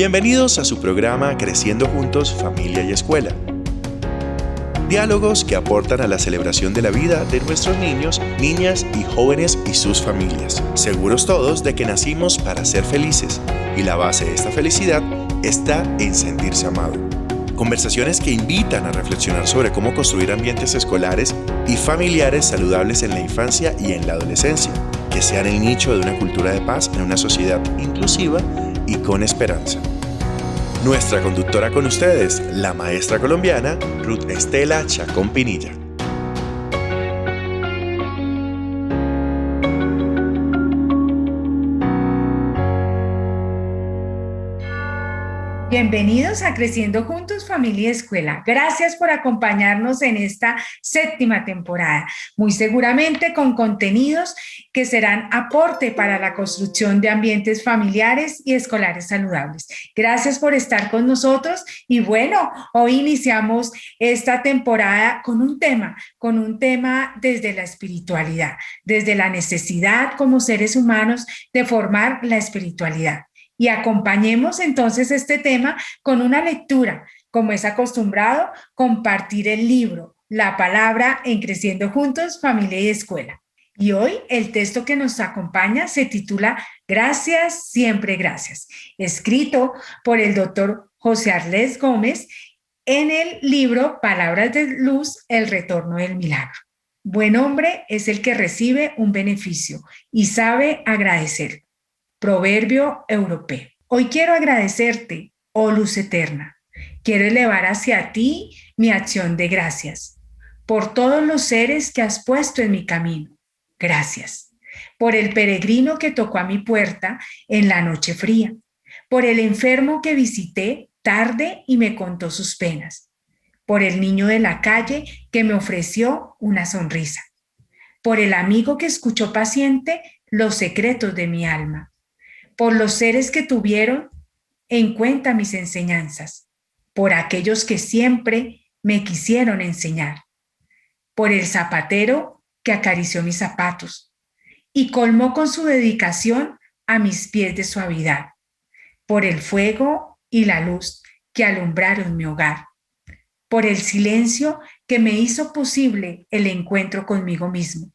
Bienvenidos a su programa Creciendo Juntos, Familia y Escuela. Diálogos que aportan a la celebración de la vida de nuestros niños, niñas y jóvenes y sus familias. Seguros todos de que nacimos para ser felices y la base de esta felicidad está en sentirse amado. Conversaciones que invitan a reflexionar sobre cómo construir ambientes escolares y familiares saludables en la infancia y en la adolescencia, que sean el nicho de una cultura de paz en una sociedad inclusiva y con esperanza. Nuestra conductora con ustedes, la maestra colombiana Ruth Estela Chacón Pinilla. Bienvenidos a Creciendo Juntos, Familia y Escuela. Gracias por acompañarnos en esta 7ª temporada, muy seguramente con contenidos que serán aporte para la construcción de ambientes familiares y escolares saludables. Gracias por estar con nosotros y bueno, hoy iniciamos esta temporada con un tema desde la espiritualidad, desde la necesidad como seres humanos de formar la espiritualidad. Y acompañemos entonces este tema con una lectura, como es acostumbrado, compartir el libro, la palabra en Creciendo Juntos, Familia y Escuela. Y hoy el texto que nos acompaña se titula Gracias, siempre gracias, escrito por el doctor José Arlés Gómez en el libro Palabras de Luz, el retorno del milagro. Buen hombre es el que recibe un beneficio y sabe agradecer. Proverbio europeo. Hoy quiero agradecerte, oh luz eterna. Quiero elevar hacia ti mi acción de gracias por todos los seres que has puesto en mi camino. Gracias. Por el peregrino que tocó a mi puerta en la noche fría. Por el enfermo que visité tarde y me contó sus penas. Por el niño de la calle que me ofreció una sonrisa. Por el amigo que escuchó paciente los secretos de mi alma. Por los seres que tuvieron en cuenta mis enseñanzas, por aquellos que siempre me quisieron enseñar, por el zapatero que acarició mis zapatos y colmó con su dedicación a mis pies de suavidad, por el fuego y la luz que alumbraron mi hogar, por el silencio que me hizo posible el encuentro conmigo mismo,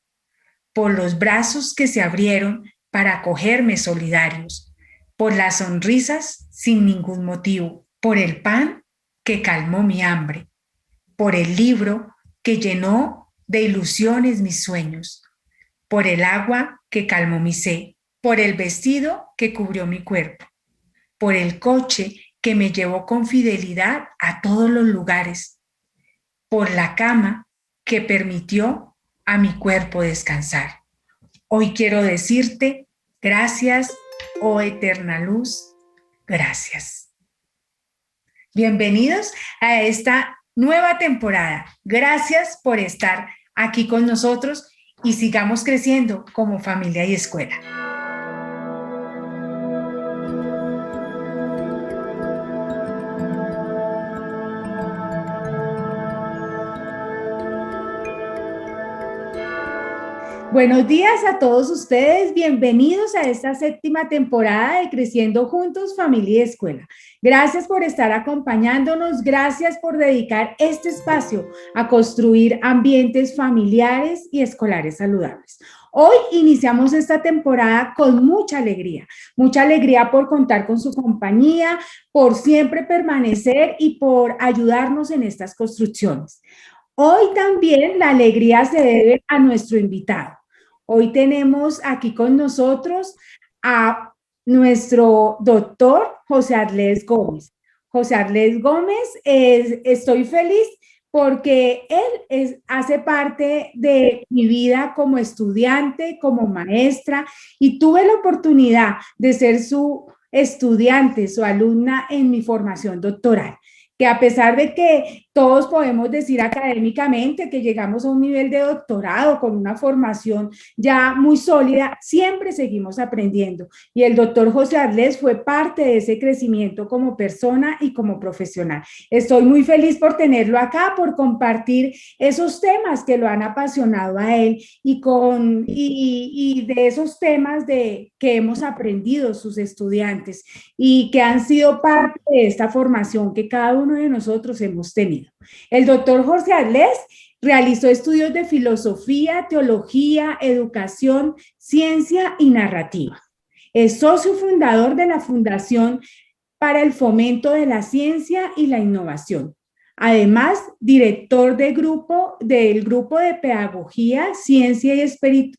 por los brazos que se abrieron para acogerme solidarios, por las sonrisas sin ningún motivo, por el pan que calmó mi hambre, por el libro que llenó de ilusiones mis sueños, por el agua que calmó mi sed, por el vestido que cubrió mi cuerpo, por el coche que me llevó con fidelidad a todos los lugares, por la cama que permitió a mi cuerpo descansar. Hoy quiero decirte, gracias, oh eterna luz, gracias. Bienvenidos a esta nueva temporada. Gracias por estar aquí con nosotros y sigamos creciendo como familia y escuela. Buenos días a todos ustedes, bienvenidos a esta 7ª temporada de Creciendo Juntos, Familia y Escuela. Gracias por estar acompañándonos, gracias por dedicar este espacio a construir ambientes familiares y escolares saludables. Hoy iniciamos esta temporada con mucha alegría por contar con su compañía, por siempre permanecer y por ayudarnos en estas construcciones. Hoy también la alegría se debe a nuestro invitado. Hoy tenemos aquí con nosotros a nuestro doctor José Arlés Gómez. José Arlés Gómez, estoy feliz porque él hace parte de mi vida como estudiante, como maestra, y tuve la oportunidad de ser su estudiante, su alumna en mi formación doctoral, que a pesar de que Todos podemos decir académicamente que llegamos a un nivel de doctorado con una formación ya muy sólida, siempre seguimos aprendiendo. Y el doctor José Arlés fue parte de ese crecimiento como persona y como profesional. Estoy muy feliz por tenerlo acá, por compartir esos temas que lo han apasionado a él y de esos temas que hemos aprendido sus estudiantes y que han sido parte de esta formación que cada uno de nosotros hemos tenido. El doctor Jorge Arlés realizó estudios de filosofía, teología, educación, ciencia y narrativa. Es socio fundador de la Fundación para el Fomento de la Ciencia y la Innovación. Además, director del grupo de Pedagogía, Ciencia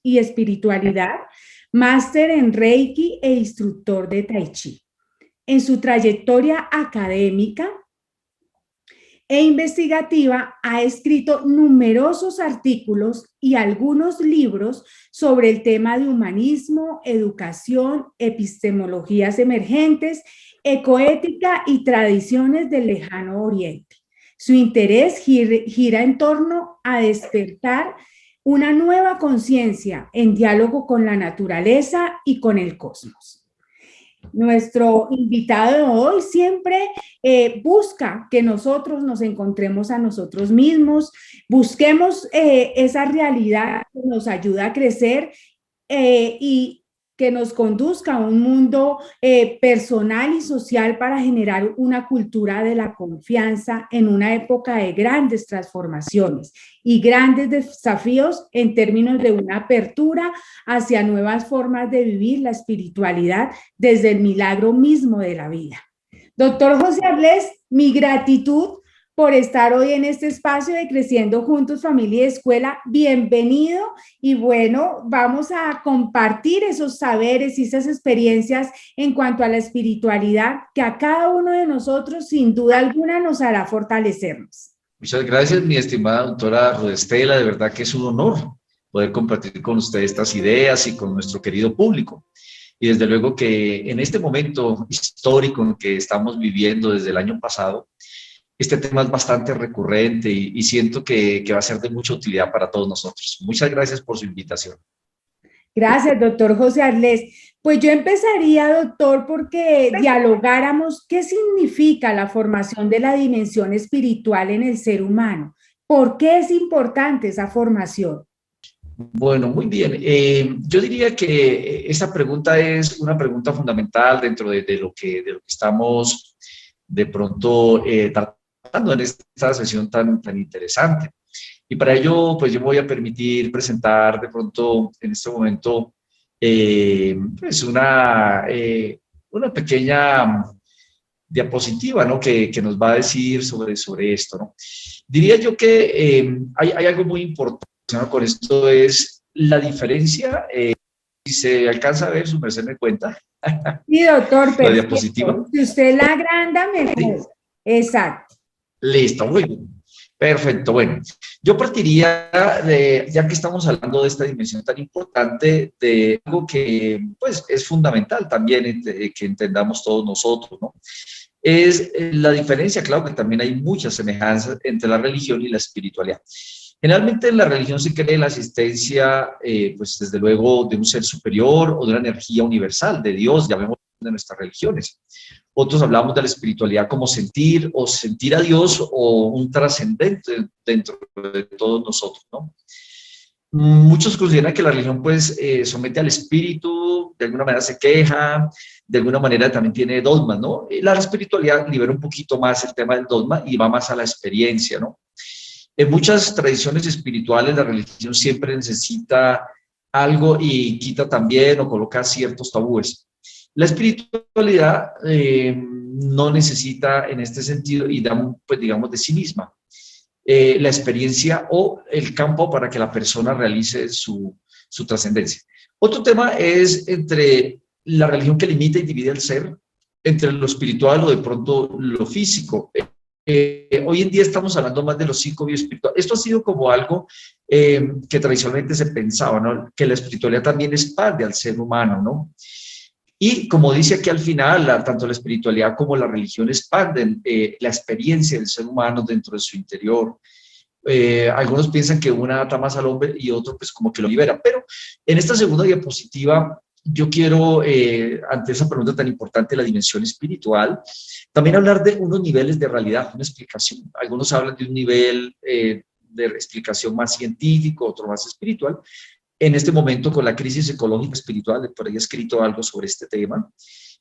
y Espiritualidad, máster en Reiki e instructor de Tai Chi. En su trayectoria académica e investigativa ha escrito numerosos artículos y algunos libros sobre el tema de humanismo, educación, epistemologías emergentes, ecoética y tradiciones del lejano oriente. Su interés gira en torno a despertar una nueva conciencia en diálogo con la naturaleza y con el cosmos. Nuestro invitado de hoy siempre busca que nosotros nos encontremos a nosotros mismos, busquemos esa realidad que nos ayuda a crecer y que nos conduzca a un mundo personal y social para generar una cultura de la confianza en una época de grandes transformaciones y grandes desafíos en términos de una apertura hacia nuevas formas de vivir la espiritualidad desde el milagro mismo de la vida. Doctor José Arlés, mi gratitud por estar hoy en este espacio de Creciendo Juntos, Familia y Escuela. Bienvenido y bueno, vamos a compartir esos saberes y esas experiencias en cuanto a la espiritualidad que a cada uno de nosotros sin duda alguna nos hará fortalecernos. Muchas gracias, mi estimada doctora Rodestela, de verdad que es un honor poder compartir con usted estas ideas y con nuestro querido público. Y desde luego que en este momento histórico en que estamos viviendo desde el año pasado, este tema es bastante recurrente y siento que va a ser de mucha utilidad para todos nosotros. Muchas gracias por su invitación. Gracias, doctor José Arlés. Pues yo empezaría, doctor, porque dialogáramos qué significa la formación de la dimensión espiritual en el ser humano. ¿Por qué es importante esa formación? Bueno, muy bien. Yo diría que esta pregunta es una pregunta fundamental dentro de lo que estamos de pronto tratando en esta sesión tan interesante. Y para ello, pues yo me voy a permitir presentar de pronto en este momento pues una pequeña diapositiva, ¿no? que nos va a decir sobre esto, ¿no? Diría yo que hay algo muy importante con esto, es la diferencia. Si se alcanza a ver, su merced me cuenta. Sí, doctor, la diapositiva. Si usted la agranda, mejor. Sí. Exacto. Listo, muy bien. Perfecto. Bueno, yo partiría ya que estamos hablando de esta dimensión tan importante, de algo que pues es fundamental también que entendamos todos nosotros, ¿no? Es la diferencia. Claro que también hay muchas semejanzas entre la religión y la espiritualidad. Generalmente en la religión se cree en la existencia, pues desde luego, de un ser superior o de una energía universal, de Dios, llamémoslo, de nuestras religiones. Otros hablamos de la espiritualidad como sentir a Dios o un trascendente dentro de todos nosotros, ¿no? Muchos consideran que la religión pues somete al espíritu, de alguna manera se queja, de alguna manera también tiene dogmas, ¿no? La espiritualidad libera un poquito más el tema del dogma y va más a la experiencia, ¿no? En muchas tradiciones espirituales la religión siempre necesita algo y quita también o coloca ciertos tabúes. La espiritualidad no necesita en este sentido y da, pues digamos, de sí misma la experiencia o el campo para que la persona realice su trascendencia. Otro tema es entre la religión que limita y divide el ser, entre lo espiritual o de pronto lo físico. Hoy en día estamos hablando más de lo psíquico y espiritual. Esto ha sido como algo que tradicionalmente se pensaba, ¿no? Que la espiritualidad también expande al ser humano, ¿no? Y como dice aquí al final, tanto la espiritualidad como la religión expanden la experiencia del ser humano dentro de su interior. Algunos piensan que una ata más al hombre y otro pues como que lo libera, pero en esta segunda diapositiva yo quiero, ante esa pregunta tan importante, la dimensión espiritual, también hablar de unos niveles de realidad, una explicación. Algunos hablan de un nivel de explicación más científico, otro más espiritual. En este momento, con la crisis ecológica espiritual, por ahí he escrito algo sobre este tema,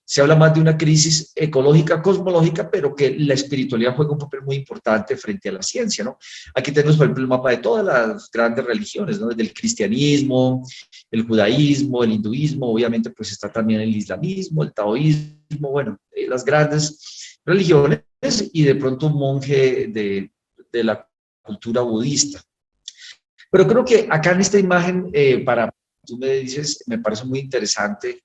se habla más de una crisis ecológica, cosmológica, pero que la espiritualidad juega un papel muy importante frente a la ciencia, ¿no? Aquí tenemos, por ejemplo, el mapa de todas las grandes religiones, ¿no? Desde el cristianismo, el judaísmo, el hinduismo, obviamente pues está también el islamismo, el taoísmo, bueno, las grandes religiones y de pronto un monje de la cultura budista. Pero creo que acá en esta imagen, tú me dices, me parece muy interesante,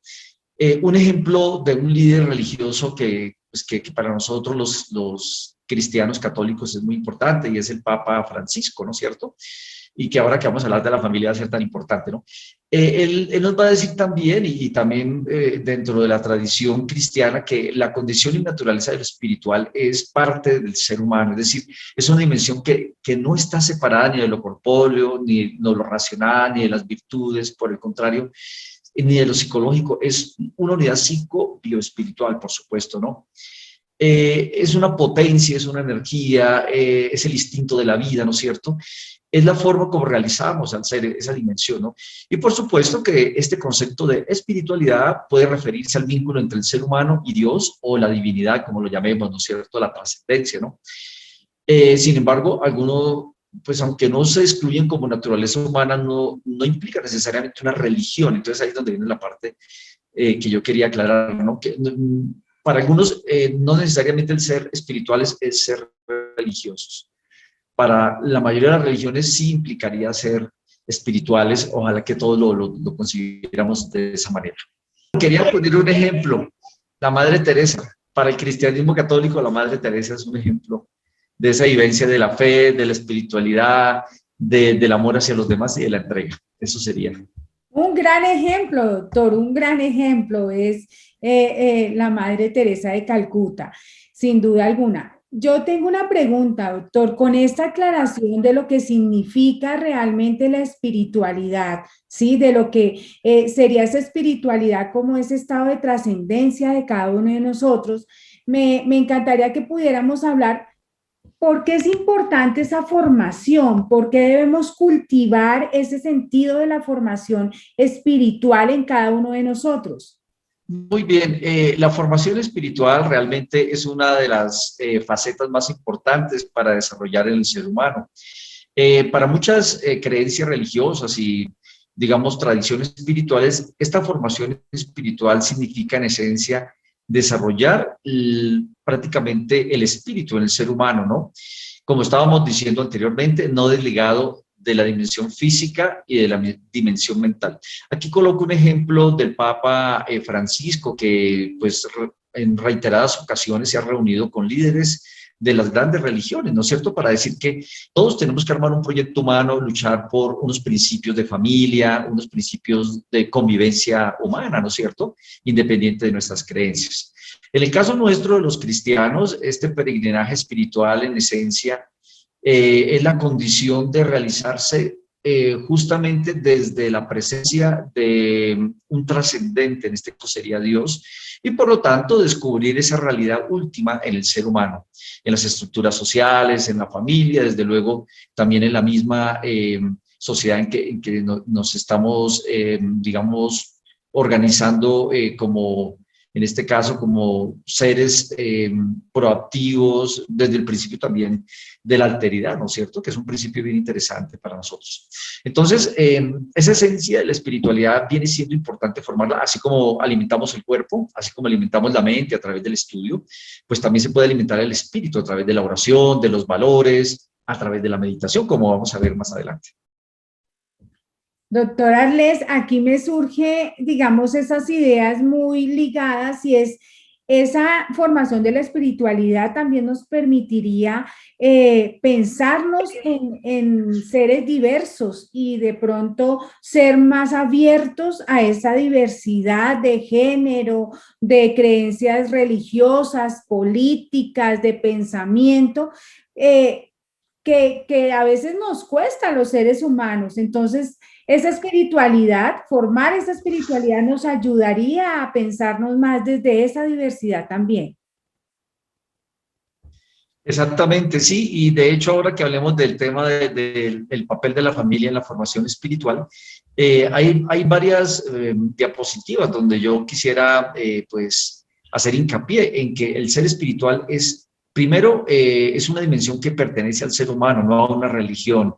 un ejemplo de un líder religioso pues que para nosotros los cristianos católicos es muy importante y es el Papa Francisco, ¿no es cierto? Y que ahora que vamos a hablar de la familia va a ser tan importante, ¿no? Él nos va a decir también, y también dentro de la tradición cristiana, que la condición y naturaleza de lo espiritual es parte del ser humano, es decir, es una dimensión que no está separada ni de lo corpóreo, ni de lo racional, ni de las virtudes, por el contrario, ni de lo psicológico, es una unidad psico-bioespiritual, por supuesto, ¿no? Es una potencia, es una energía, es el instinto de la vida, ¿no es cierto? Es la forma como realizamos al ser esa dimensión, ¿no? Y por supuesto que este concepto de espiritualidad puede referirse al vínculo entre el ser humano y Dios o la divinidad, como lo llamemos, ¿no es cierto? La trascendencia, ¿no? Sin embargo, algunos, pues aunque no se excluyen como naturaleza humana, no implica necesariamente una religión. Entonces ahí es donde viene la parte que yo quería aclarar, ¿no? Que para algunos no necesariamente el ser espiritual es ser religiosos. Para la mayoría de las religiones sí implicaría ser espirituales, ojalá que todos lo consideramos de esa manera. Quería poner un ejemplo, la Madre Teresa. Para el cristianismo católico, la Madre Teresa es un ejemplo de esa vivencia de la fe, de la espiritualidad, del amor hacia los demás y de la entrega. Eso sería. Un gran ejemplo, doctor, un gran ejemplo es la Madre Teresa de Calcuta, sin duda alguna. Yo tengo una pregunta, doctor, con esta aclaración de lo que significa realmente la espiritualidad, ¿sí? De lo que sería esa espiritualidad como ese estado de trascendencia de cada uno de nosotros, me encantaría que pudiéramos hablar. ¿Por qué es importante esa formación? ¿Por qué debemos cultivar ese sentido de la formación espiritual en cada uno de nosotros? Muy bien, la formación espiritual realmente es una de las facetas más importantes para desarrollar en el ser humano. Para muchas creencias religiosas y, digamos, tradiciones espirituales, esta formación espiritual significa en esencia desarrollar prácticamente el espíritu en el ser humano, ¿no? Como estábamos diciendo anteriormente, no desligado de la dimensión física y de la dimensión mental. Aquí coloco un ejemplo del Papa Francisco, que pues en reiteradas ocasiones se ha reunido con líderes de las grandes religiones, ¿no es cierto? Para decir que todos tenemos que armar un proyecto humano, luchar por unos principios de familia, unos principios de convivencia humana, ¿no es cierto? Independiente de nuestras creencias. En el caso nuestro de los cristianos, este peregrinaje espiritual en esencia es la condición de realizarse justamente desde la presencia de un trascendente, en este caso sería Dios, y por lo tanto descubrir esa realidad última en el ser humano, en las estructuras sociales, en la familia, desde luego también en la misma sociedad en que nos estamos, digamos, organizando como, en este caso, como seres proactivos desde el principio también de la alteridad, ¿no es cierto? Que es un principio bien interesante para nosotros. Entonces, esa esencia de la espiritualidad viene siendo importante formarla, así como alimentamos el cuerpo, así como alimentamos la mente a través del estudio, pues también se puede alimentar el espíritu a través de la oración, de los valores, a través de la meditación, como vamos a ver más adelante. Doctor Arles, aquí me surge, digamos, esas ideas muy ligadas y es esa formación de la espiritualidad también nos permitiría pensarnos en seres diversos y de pronto ser más abiertos a esa diversidad de género, de creencias religiosas, políticas, de pensamiento, que a veces nos cuesta a los seres humanos. Entonces, esa espiritualidad, formar esa espiritualidad nos ayudaría a pensarnos más desde esa diversidad también. Exactamente, sí, y de hecho ahora que hablemos del tema del papel de la familia en la formación espiritual, hay varias diapositivas donde yo quisiera pues hacer hincapié en que el ser espiritual es, primero, es una dimensión que pertenece al ser humano, no a una religión.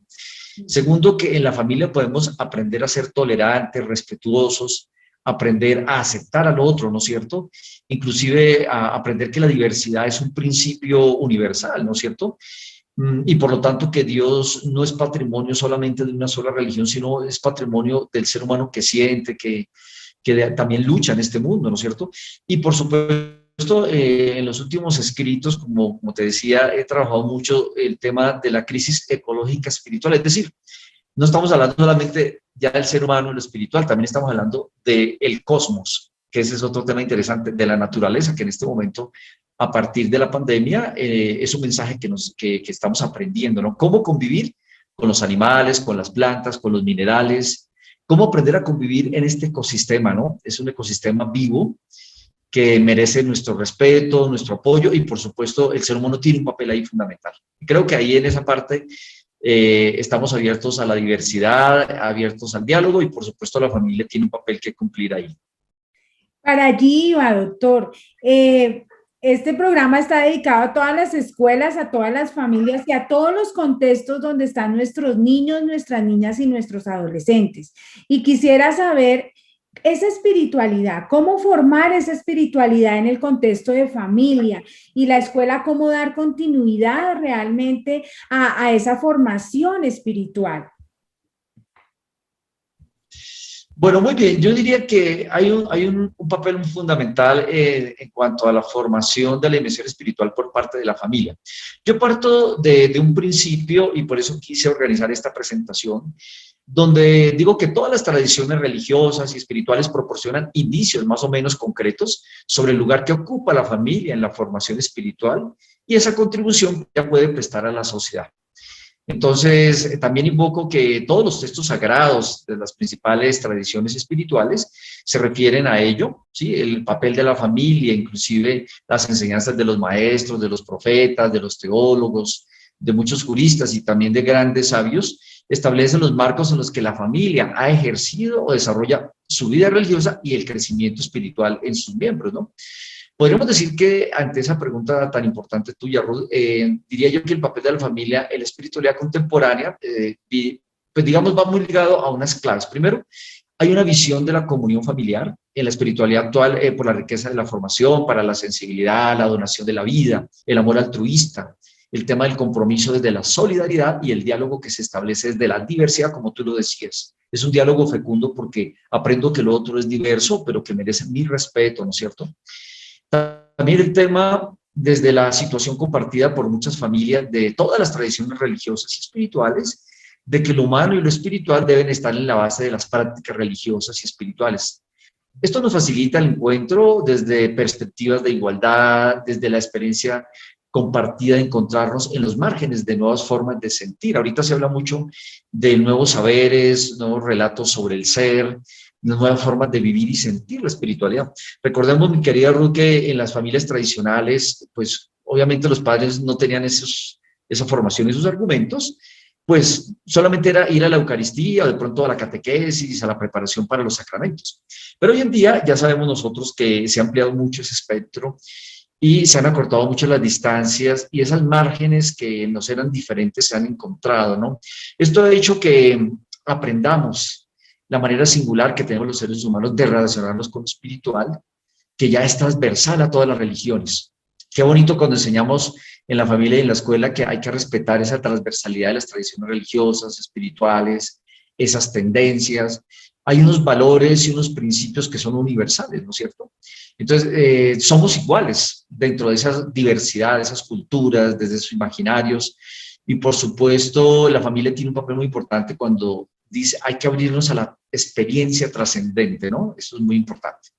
Segundo, que en la familia podemos aprender a ser tolerantes, respetuosos, aprender a aceptar al otro, ¿no es cierto? Inclusive a aprender que la diversidad es un principio universal, ¿no es cierto? Y por lo tanto que Dios no es patrimonio solamente de una sola religión, sino es patrimonio del ser humano que siente, que también lucha en este mundo, ¿no es cierto? Y por supuesto, en los últimos escritos, como te decía, he trabajado mucho el tema de la crisis ecológica espiritual, es decir, no estamos hablando solamente ya del ser humano y lo espiritual, también estamos hablando del cosmos, que ese es otro tema interesante, de la naturaleza, que en este momento, a partir de la pandemia, es un mensaje que estamos aprendiendo, ¿no? Cómo convivir con los animales, con las plantas, con los minerales, cómo aprender a convivir en este ecosistema, ¿no? Es un ecosistema vivo que merece nuestro respeto, nuestro apoyo y, por supuesto, el ser humano tiene un papel ahí fundamental. Creo que ahí en esa parte estamos abiertos a la diversidad, abiertos al diálogo y, por supuesto, la familia tiene un papel que cumplir ahí. Para allí iba, doctor. Este programa está dedicado a todas las escuelas, a todas las familias y a todos los contextos donde están nuestros niños, nuestras niñas y nuestros adolescentes. Y quisiera saber esa espiritualidad, cómo formar esa espiritualidad en el contexto de familia y la escuela, cómo dar continuidad realmente a esa formación espiritual. Bueno, muy bien. Yo diría que hay un papel fundamental en cuanto a la formación de la dimensión espiritual por parte de la familia. Yo parto de un principio y por eso quise organizar esta presentación, donde digo que todas las tradiciones religiosas y espirituales proporcionan indicios más o menos concretos sobre el lugar que ocupa la familia en la formación espiritual y esa contribución que ya puede prestar a la sociedad. Entonces, también invoco que todos los textos sagrados de las principales tradiciones espirituales se refieren a ello, ¿sí? El papel de la familia, inclusive las enseñanzas de los maestros, de los profetas, de los teólogos, de muchos juristas y también de grandes sabios, establecen los marcos en los que la familia ha ejercido o desarrolla su vida religiosa y el crecimiento espiritual en sus miembros, ¿no? Podríamos decir que ante esa pregunta tan importante tuya, Ruth, diría yo que el papel de la familia en la espiritualidad contemporánea, pues digamos, va muy ligado a unas claves. Primero, hay una visión de la comunión familiar en la espiritualidad actual por la riqueza de la formación, para la sensibilidad, la donación de la vida, el amor altruista, el tema del compromiso desde la solidaridad y el diálogo que se establece desde la diversidad, como tú lo decías. Es un diálogo fecundo porque aprendo que lo otro es diverso, pero que merece mi respeto, ¿no es cierto? También el tema desde la situación compartida por muchas familias de todas las tradiciones religiosas y espirituales, de que lo humano y lo espiritual deben estar en la base de las prácticas religiosas y espirituales. Esto nos facilita el encuentro desde perspectivas de igualdad, desde la experiencia compartida de encontrarnos en los márgenes de nuevas formas de sentir. Ahorita se habla mucho de nuevos saberes, nuevos relatos sobre el ser, nuevas formas de vivir y sentir la espiritualidad. Recordemos, mi querida Ruth, que en las familias tradicionales, pues obviamente los padres no tenían esa formación y esos argumentos, pues solamente era ir a la Eucaristía o de pronto a la catequesis, a la preparación para los sacramentos. Pero hoy en día ya sabemos nosotros que se ha ampliado mucho ese espectro y se han acortado mucho las distancias y esas márgenes que nos eran diferentes se han encontrado, ¿no? Esto ha hecho que aprendamos la manera singular que tenemos los seres humanos de relacionarnos con lo espiritual, que ya es transversal a todas las religiones. Qué bonito cuando enseñamos en la familia y en la escuela que hay que respetar esa transversalidad de las tradiciones religiosas, espirituales, esas tendencias, hay unos valores y unos principios que son universales, ¿no es cierto? Entonces, somos iguales dentro de esa diversidad, de esas culturas, desde sus imaginarios, y por supuesto la familia tiene un papel muy importante cuando dice hay que abrirnos a la experiencia trascendente, ¿no? Eso es muy importante.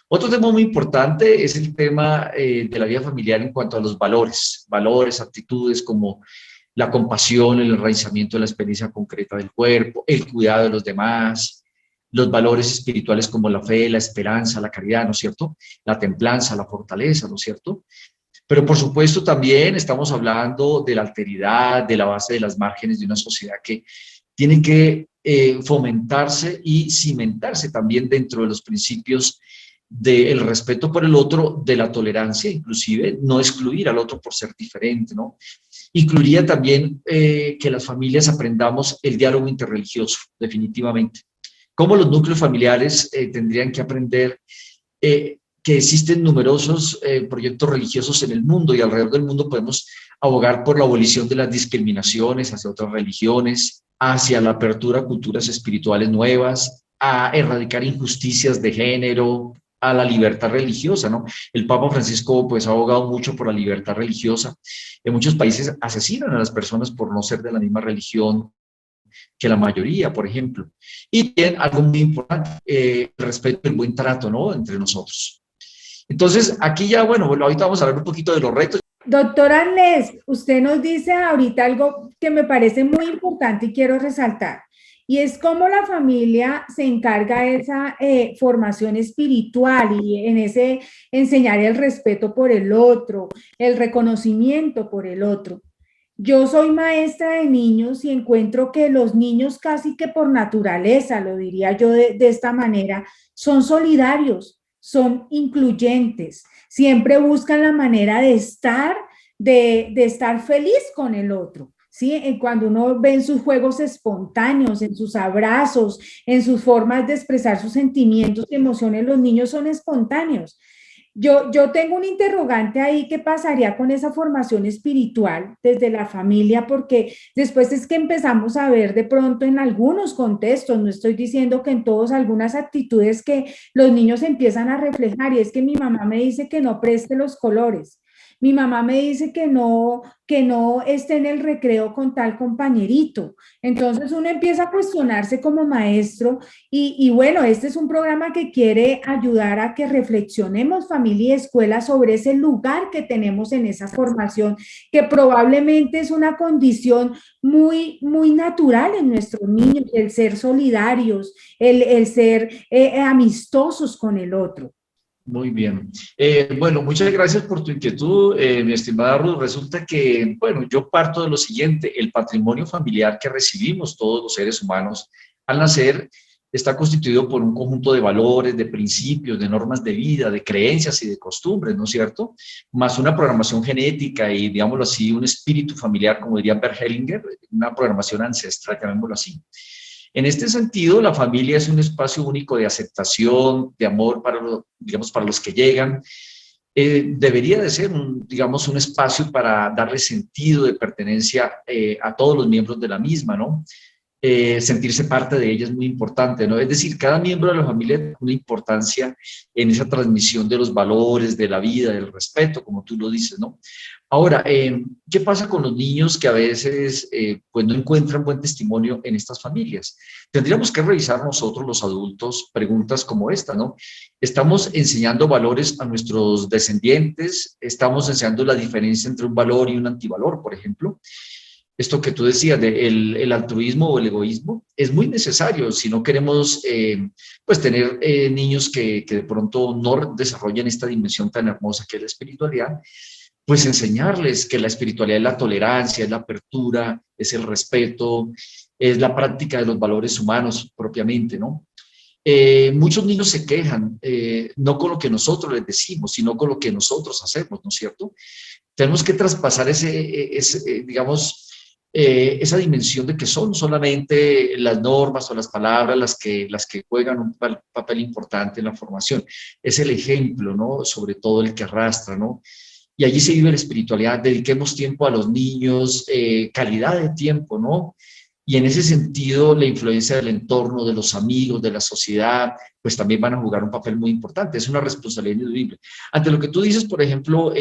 Otro tema muy importante es el tema de la vida familiar en cuanto a los valores, actitudes como la compasión, el enraizamiento de la experiencia concreta del cuerpo, el cuidado de los demás, los valores espirituales como la fe, la esperanza, la caridad, ¿no es cierto? La templanza, la fortaleza, ¿no es cierto? Pero por supuesto también estamos hablando de la alteridad, de la base de las márgenes de una sociedad que tiene que fomentarse y cimentarse también dentro de los principios del respeto por el otro, de la tolerancia, inclusive no excluir al otro por ser diferente, ¿no? Incluiría también que las familias aprendamos el diálogo interreligioso, definitivamente. Cómo los núcleos familiares tendrían que aprender que existen numerosos proyectos religiosos en el mundo y alrededor del mundo podemos abogar por la abolición de las discriminaciones hacia otras religiones, hacia la apertura a culturas espirituales nuevas, a erradicar injusticias de género, a la libertad religiosa, ¿no? El Papa Francisco pues ha abogado mucho por la libertad religiosa. En muchos países asesinan a las personas por no ser de la misma religión que la mayoría, por ejemplo. Y bien, algo muy importante, el respeto y el buen trato, ¿no? Entre nosotros. Entonces, aquí ya, bueno, ahorita vamos a hablar un poquito de los retos. Doctora Arnés, usted nos dice ahorita algo que me parece muy importante y quiero resaltar, y es cómo la familia se encarga de esa formación espiritual y en ese enseñar el respeto por el otro, el reconocimiento por el otro. Yo soy maestra de niños y encuentro que los niños casi que por naturaleza, lo diría yo de esta manera, son solidarios, son incluyentes, siempre buscan la manera de estar feliz con el otro. ¿Sí? Cuando uno ve en sus juegos espontáneos, en sus abrazos, en sus formas de expresar sus sentimientos y emociones, los niños son espontáneos. Yo tengo un interrogante ahí, ¿qué pasaría con esa formación espiritual desde la familia? Porque después es que empezamos a ver de pronto en algunos contextos, no estoy diciendo que en todos, algunas actitudes que los niños empiezan a reflejar, y es que mi mamá me dice que no preste los colores. Mi mamá me dice que no esté en el recreo con tal compañerito. Entonces uno empieza a cuestionarse como maestro y bueno, este es un programa que quiere ayudar a que reflexionemos familia y escuela sobre ese lugar que tenemos en esa formación, que probablemente es una condición muy natural en nuestros niños, el ser solidarios, el ser amistosos con el otro. Muy bien. Bueno, muchas gracias por tu inquietud, mi estimada Ruth. Resulta que, bueno, yo parto de lo siguiente, el patrimonio familiar que recibimos todos los seres humanos al nacer está constituido por un conjunto de valores, de principios, de normas de vida, de creencias y de costumbres, ¿no es cierto? Más una programación genética y, digámoslo así, un espíritu familiar, como diría Bert Hellinger, una programación ancestral, llamémoslo así. En este sentido, la familia es un espacio único de aceptación, de amor para para los que llegan. Debería de ser, digamos, un espacio para darle sentido de pertenencia a todos los miembros de la misma, ¿no? Sentirse parte de ella es muy importante, ¿no? Es decir, cada miembro de la familia tiene una importancia en esa transmisión de los valores, de la vida, del respeto, como tú lo dices, ¿no? Ahora, ¿qué pasa con los niños que a veces pues no encuentran buen testimonio en estas familias? Tendríamos que revisar nosotros, los adultos, preguntas como esta, ¿no? ¿Estamos enseñando valores a nuestros descendientes? ¿Estamos enseñando la diferencia entre un valor y un antivalor, por ejemplo? Esto que tú decías el altruismo o el egoísmo es muy necesario si no queremos pues tener niños que de pronto no desarrollen esta dimensión tan hermosa que es la espiritualidad, pues enseñarles que la espiritualidad es la tolerancia, es la apertura, es el respeto, es la práctica de los valores humanos propiamente, ¿no? Muchos niños se quejan, no con lo que nosotros les decimos, sino con lo que nosotros hacemos, ¿no es cierto? Tenemos que traspasar digamos, esa dimensión de que son solamente las normas o las palabras las que juegan un papel importante en la formación. Es el ejemplo, ¿no? Sobre todo el que arrastra, ¿no? Y allí se vive la espiritualidad. Dediquemos tiempo a los niños, calidad de tiempo, ¿no? Y en ese sentido, la influencia del entorno, de los amigos, de la sociedad, pues también van a jugar un papel muy importante. Es una responsabilidad ineludible. Ante lo que tú dices, por ejemplo,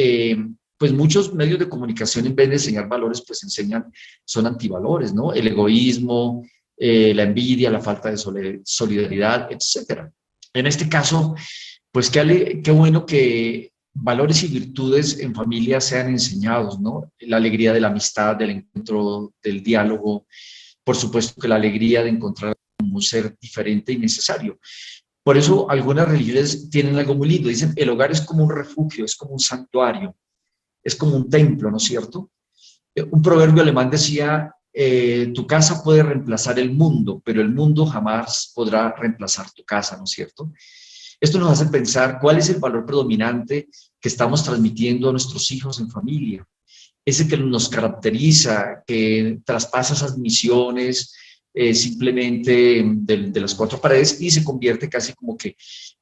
pues muchos medios de comunicación, en vez de enseñar valores, pues enseñan, son antivalores, ¿no? El egoísmo, la envidia, la falta de solidaridad, etcétera. En este caso, pues qué bueno que valores y virtudes en familia sean enseñados, ¿no? La alegría de la amistad, del encuentro, del diálogo, por supuesto que la alegría de encontrar un ser diferente y necesario. Por eso algunas religiones tienen algo muy lindo, dicen, el hogar es como un refugio, es como un santuario, es como un templo, ¿no es cierto? Un proverbio alemán decía, tu casa puede reemplazar el mundo, pero el mundo jamás podrá reemplazar tu casa, ¿no es cierto? Esto nos hace pensar cuál es el valor predominante que estamos transmitiendo a nuestros hijos en familia. Ese que nos caracteriza, que traspasa esas misiones simplemente de las cuatro paredes y se convierte casi como que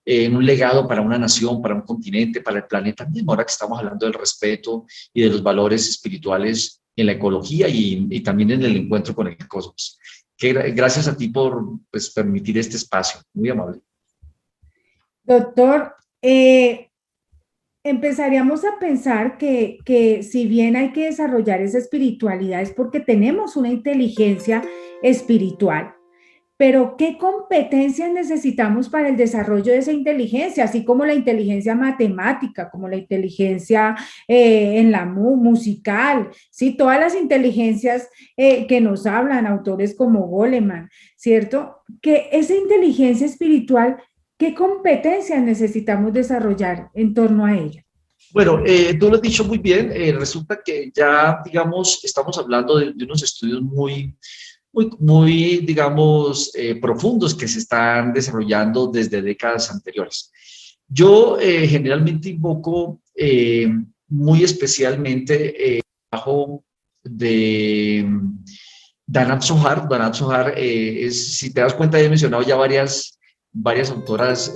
en un legado para una nación, para un continente, para el planeta mismo, ahora que estamos hablando del respeto y de los valores espirituales en la ecología y también en el encuentro con el cosmos. Gracias a ti por pues, permitir este espacio, muy amable. Doctor, empezaríamos a pensar que si bien hay que desarrollar esa espiritualidad es porque tenemos una inteligencia espiritual, pero ¿qué competencias necesitamos para el desarrollo de esa inteligencia? Así como la inteligencia matemática, como la inteligencia en la musical, ¿sí? Todas las inteligencias que nos hablan, autores como Goleman, ¿cierto? Que esa inteligencia espiritual, ¿qué competencias necesitamos desarrollar en torno a ella? Bueno, tú lo has dicho muy bien. Resulta que ya, digamos, estamos hablando de unos estudios muy digamos, profundos que se están desarrollando desde décadas anteriores. Yo generalmente invoco muy especialmente el trabajo de Danat Zohar. Danat Zohar si te das cuenta, he mencionado ya varias autoras,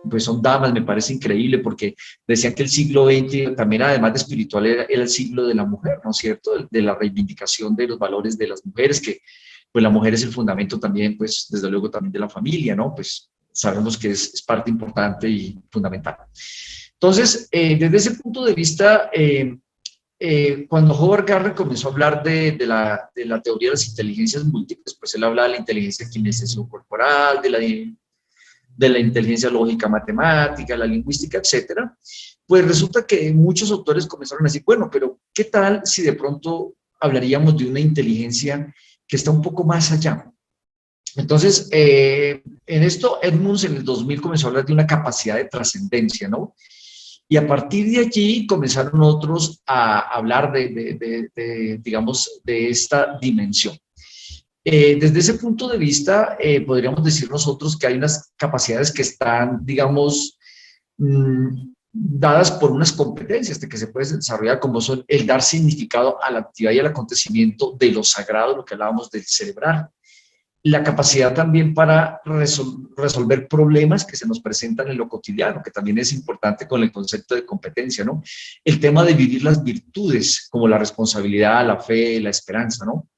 pues son damas, me parece increíble porque decían que el siglo XX también, además de espiritual, era el siglo de la mujer, ¿no es cierto? De la reivindicación de los valores de las mujeres, que pues la mujer es el fundamento también, pues desde luego también de la familia, ¿no? Pues sabemos que es parte importante y fundamental. Entonces, desde ese punto de vista, cuando Howard Gardner comenzó a hablar de la teoría de las inteligencias múltiples, pues él habla de la inteligencia kinesio-corporal, de la inteligencia lógica matemática, la lingüística, etcétera, pues resulta que muchos autores comenzaron a decir, bueno, pero ¿qué tal si de pronto hablaríamos de una inteligencia que está un poco más allá? Entonces, en esto, Edmunds en el 2000 comenzó a hablar de una capacidad de trascendencia, ¿no? Y a partir de allí comenzaron otros a hablar digamos, de esta dimensión. Desde ese punto de vista, podríamos decir nosotros que hay unas capacidades que están, digamos, dadas por unas competencias de que se pueden desarrollar, como son el dar significado a la actividad y al acontecimiento de lo sagrado, lo que hablábamos del celebrar. La capacidad también para resolver problemas que se nos presentan en lo cotidiano, que también es importante con el concepto de competencia, ¿no? El tema de vivir las virtudes, como la responsabilidad, la fe, la esperanza, ¿no?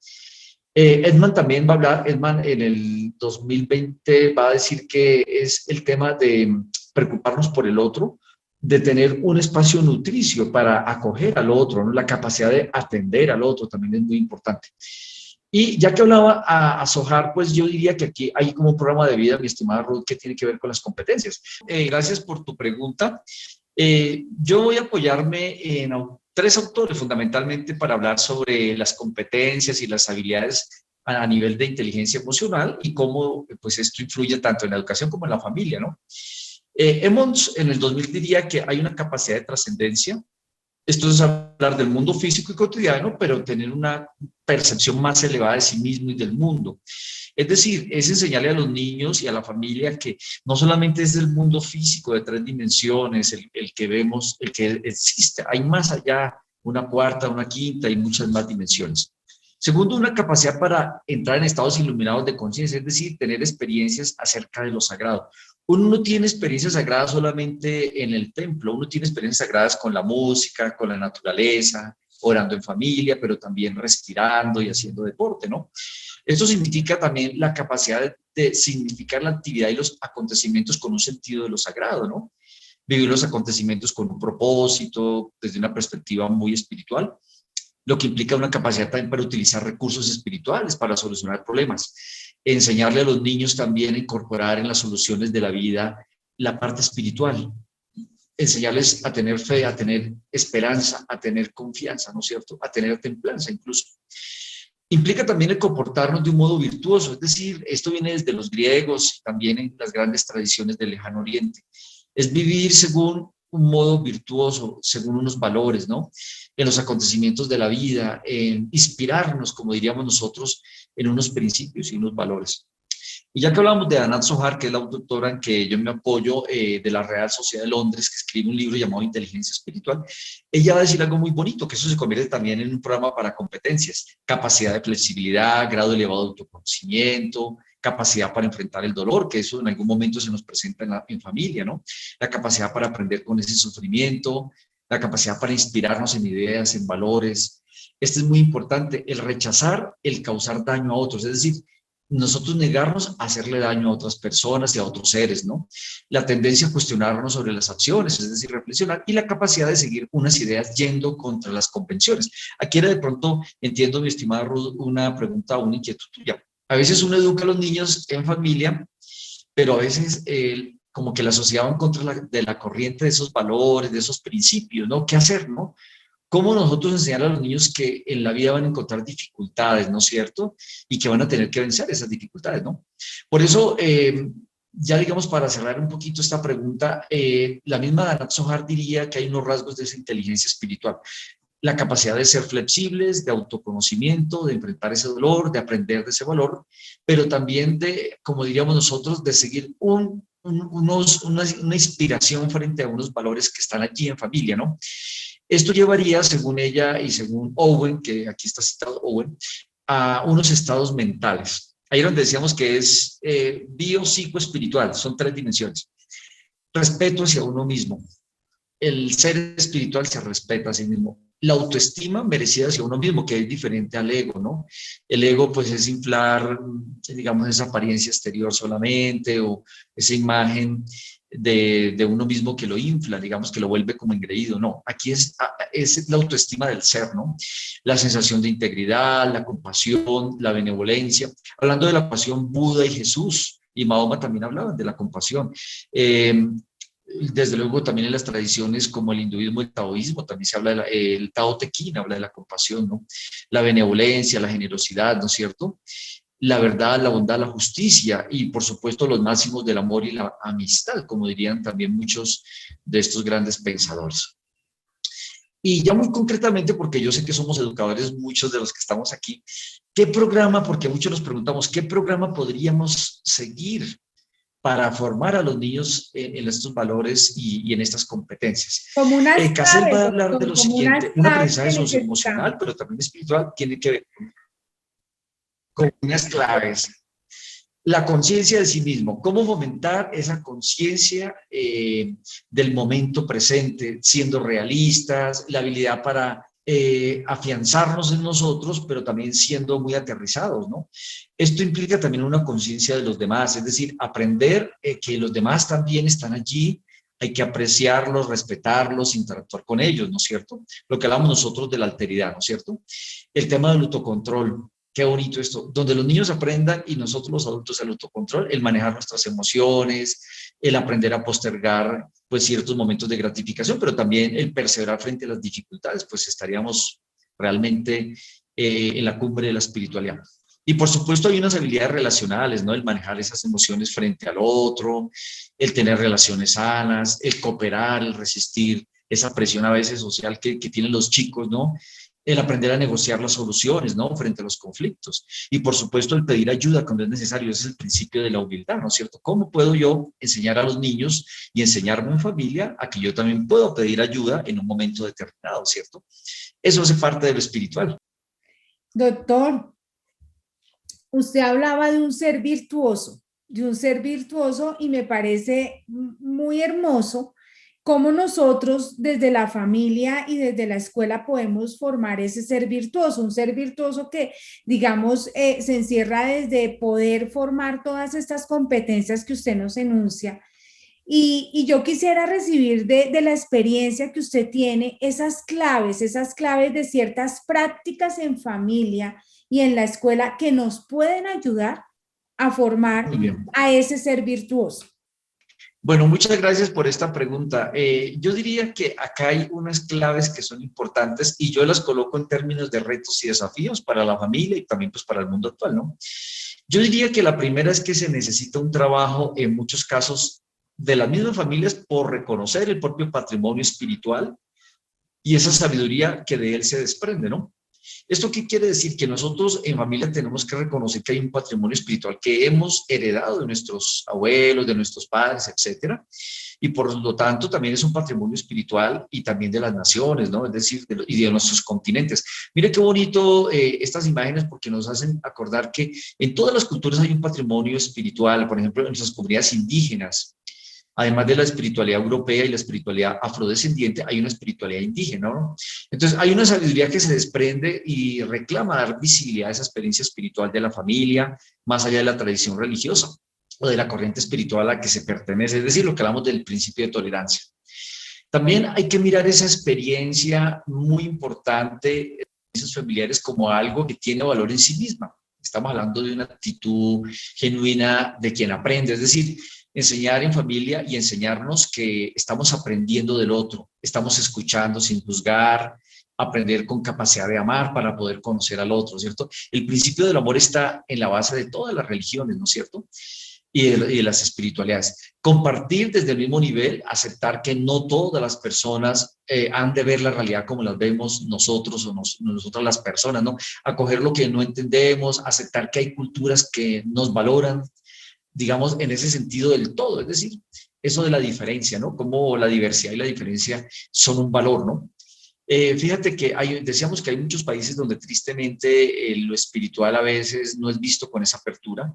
Edman también va a hablar, Edman en el 2020 va a decir que es el tema de preocuparnos por el otro, de tener un espacio nutricio para acoger al otro, ¿no? La capacidad de atender al otro también es muy importante. Y ya que hablaba a Zohar, pues yo diría que aquí hay como un programa de vida, mi estimada Ruth, que tiene que ver con las competencias. Gracias por tu pregunta. Yo voy a apoyarme en tres autores fundamentalmente para hablar sobre las competencias y las habilidades a nivel de inteligencia emocional y cómo pues esto influye tanto en la educación como en la familia, ¿no? Emmons en el 2000 diría que hay una capacidad de trascendencia. Esto es hablar del mundo físico y cotidiano, pero tener una percepción más elevada de sí mismo y del mundo. Es decir, es enseñarle a los niños y a la familia que no solamente es el mundo físico de 3 dimensiones, el que vemos, el que existe, hay más allá, una cuarta, una quinta y muchas más dimensiones. Segundo, una capacidad para entrar en estados iluminados de conciencia, es decir, tener experiencias acerca de lo sagrado. Uno no tiene experiencias sagradas solamente en el templo, uno tiene experiencias sagradas con la música, con la naturaleza, orando en familia, pero también respirando y haciendo deporte, ¿no? Esto significa también la capacidad de significar la actividad y los acontecimientos con un sentido de lo sagrado, ¿no? Vivir los acontecimientos con un propósito, desde una perspectiva muy espiritual, lo que implica una capacidad también para utilizar recursos espirituales para solucionar problemas. Enseñarle a los niños también a incorporar en las soluciones de la vida la parte espiritual, enseñarles a tener fe, a tener esperanza, a tener confianza, ¿no es cierto? A tener templanza incluso. Implica también el comportarnos de un modo virtuoso, es decir, esto viene desde los griegos, también en las grandes tradiciones del Lejano Oriente. Es vivir según un modo virtuoso, según unos valores, ¿no? En los acontecimientos de la vida, en inspirarnos, como diríamos nosotros, en unos principios y unos valores. Y ya que hablamos de Anat Zohar, que es la autora en que yo me apoyo, de la Real Sociedad de Londres, que escribe un libro llamado Inteligencia Espiritual, ella va a decir algo muy bonito, que eso se convierte también en un programa para competencias, capacidad de flexibilidad, grado elevado de autoconocimiento, capacidad para enfrentar el dolor, que eso en algún momento se nos presenta en familia, ¿no? La capacidad para aprender con ese sufrimiento, la capacidad para inspirarnos en ideas, en valores. Este es muy importante, el rechazar, el causar daño a otros, es decir, nosotros negarnos a hacerle daño a otras personas y a otros seres, ¿no? La tendencia a cuestionarnos sobre las acciones, es decir, reflexionar, y la capacidad de seguir unas ideas yendo contra las convenciones. Aquí era de pronto, entiendo, mi estimada Ruth, una pregunta, una inquietud tuya. A veces uno educa a los niños en familia, pero a veces como que la sociedad va en contra de la corriente de esos valores, de esos principios, ¿no? ¿Qué hacer, no? ¿Cómo nosotros enseñar a los niños que en la vida van a encontrar dificultades, ¿no es cierto? Y que van a tener que vencer esas dificultades, ¿no? Por eso, ya digamos, para cerrar un poquito esta pregunta, la misma Anat Zohar diría que hay unos rasgos de esa inteligencia espiritual. La capacidad de ser flexibles, de autoconocimiento, de enfrentar ese dolor, de aprender de ese valor, pero también de, como diríamos nosotros, de seguir una inspiración frente a unos valores que están allí en familia, ¿no? Esto llevaría, según ella y según Owen, que aquí está citado Owen, a unos estados mentales. Ahí es donde decíamos que es bio, psico, espiritual, son tres dimensiones. Respeto hacia uno mismo. El ser espiritual se respeta a sí mismo. La autoestima merecida hacia uno mismo, que es diferente al ego, ¿no? El ego, pues, es inflar, digamos, esa apariencia exterior solamente, o esa imagen de uno mismo que lo infla, digamos, que lo vuelve como engreído. No, aquí es la autoestima del ser, ¿no? La sensación de integridad, la compasión, la benevolencia. Hablando de la pasión, Buda y Jesús y Mahoma también hablaban de la compasión. Desde luego también en las tradiciones como el hinduismo y el taoísmo también se habla el Tao Te Ching habla de la compasión, ¿no? La benevolencia, la generosidad, ¿no es cierto? La verdad, la bondad, la justicia y por supuesto los máximos del amor y la amistad, como dirían también muchos de estos grandes pensadores. Y ya muy concretamente, porque yo sé que somos educadores muchos de los que estamos aquí, ¿qué programa, porque muchos nos preguntamos, qué programa podríamos seguir para formar a los niños en estos valores y en estas competencias? Como unas Casel claves, va a hablar de doctor, lo como unas siguiente, un claves aprendizaje que necesitamos. socioemocional, pero también espiritual, tiene que ver con unas claves. La conciencia de sí mismo, cómo fomentar esa conciencia del momento presente, siendo realistas, la habilidad para afianzarnos en nosotros, pero también siendo muy aterrizados, ¿no? Esto implica también una conciencia de los demás, es decir, aprender que los demás también están allí, hay que apreciarlos, respetarlos, interactuar con ellos, ¿no es cierto? Lo que hablamos nosotros de la alteridad, ¿no es cierto? El tema del autocontrol. Qué bonito esto, donde los niños aprendan y nosotros los adultos el autocontrol, el manejar nuestras emociones, el aprender a postergar pues ciertos momentos de gratificación, pero también el perseverar frente a las dificultades, pues estaríamos realmente en la cumbre de la espiritualidad. Y por supuesto hay unas habilidades relacionales, ¿no? El manejar esas emociones frente al otro, el tener relaciones sanas, el cooperar, el resistir esa presión a veces social que tienen los chicos, ¿no? El aprender a negociar las soluciones, ¿no? Frente a los conflictos. Y por supuesto el pedir ayuda cuando es necesario. Ese es el principio de la humildad, ¿no es cierto? ¿Cómo puedo yo enseñar a los niños y enseñarme en familia a que yo también puedo pedir ayuda en un momento determinado, ¿cierto? Eso hace parte de lo espiritual. Doctor, usted hablaba de un ser virtuoso y me parece muy hermoso cómo nosotros desde la familia y desde la escuela podemos formar ese ser virtuoso, un ser virtuoso que, digamos, se encierra desde poder formar todas estas competencias que usted nos enuncia. Y yo quisiera recibir de la experiencia que usted tiene esas claves de ciertas prácticas en familia y en la escuela que nos pueden ayudar a formar Muy bien. a ese ser virtuoso. Bueno, muchas gracias por esta pregunta. Yo diría que acá hay unas claves que son importantes y yo las coloco en términos de retos y desafíos para la familia y también pues para el mundo actual, ¿no? Yo diría que la primera es que se necesita un trabajo en muchos casos de las mismas familias por reconocer el propio patrimonio espiritual y esa sabiduría que de él se desprende, ¿no? ¿Esto qué quiere decir? Que nosotros en familia tenemos que reconocer que hay un patrimonio espiritual que hemos heredado de nuestros abuelos, de nuestros padres, etcétera, y por lo tanto también es un patrimonio espiritual y también de las naciones, ¿no? Es decir, y de nuestros continentes. Mire qué bonito estas imágenes porque nos hacen acordar que en todas las culturas hay un patrimonio espiritual, por ejemplo, en nuestras comunidades indígenas. Además de la espiritualidad europea y la espiritualidad afrodescendiente, hay una espiritualidad indígena, ¿no? Entonces, hay una sabiduría que se desprende y reclama dar visibilidad a esa experiencia espiritual de la familia, más allá de la tradición religiosa o de la corriente espiritual a la que se pertenece, es decir, lo que hablamos del principio de tolerancia. También hay que mirar esa experiencia muy importante de esos familiares como algo que tiene valor en sí misma. Estamos hablando de una actitud genuina de quien aprende, es decir, enseñar en familia y enseñarnos que estamos aprendiendo del otro, estamos escuchando sin juzgar, aprender con capacidad de amar para poder conocer al otro, ¿cierto? El principio del amor está en la base de todas las religiones, ¿no es cierto? Y de las espiritualidades. Compartir desde el mismo nivel, aceptar que no todas las personas han de ver la realidad como las vemos nosotros o nosotras las personas, ¿no? Acoger lo que no entendemos, aceptar que hay culturas que nos valoran, digamos, en ese sentido del todo, es decir, eso de la diferencia, ¿no? Como la diversidad y la diferencia son un valor, ¿no? Fíjate que decíamos que hay muchos países donde tristemente lo espiritual a veces no es visto con esa apertura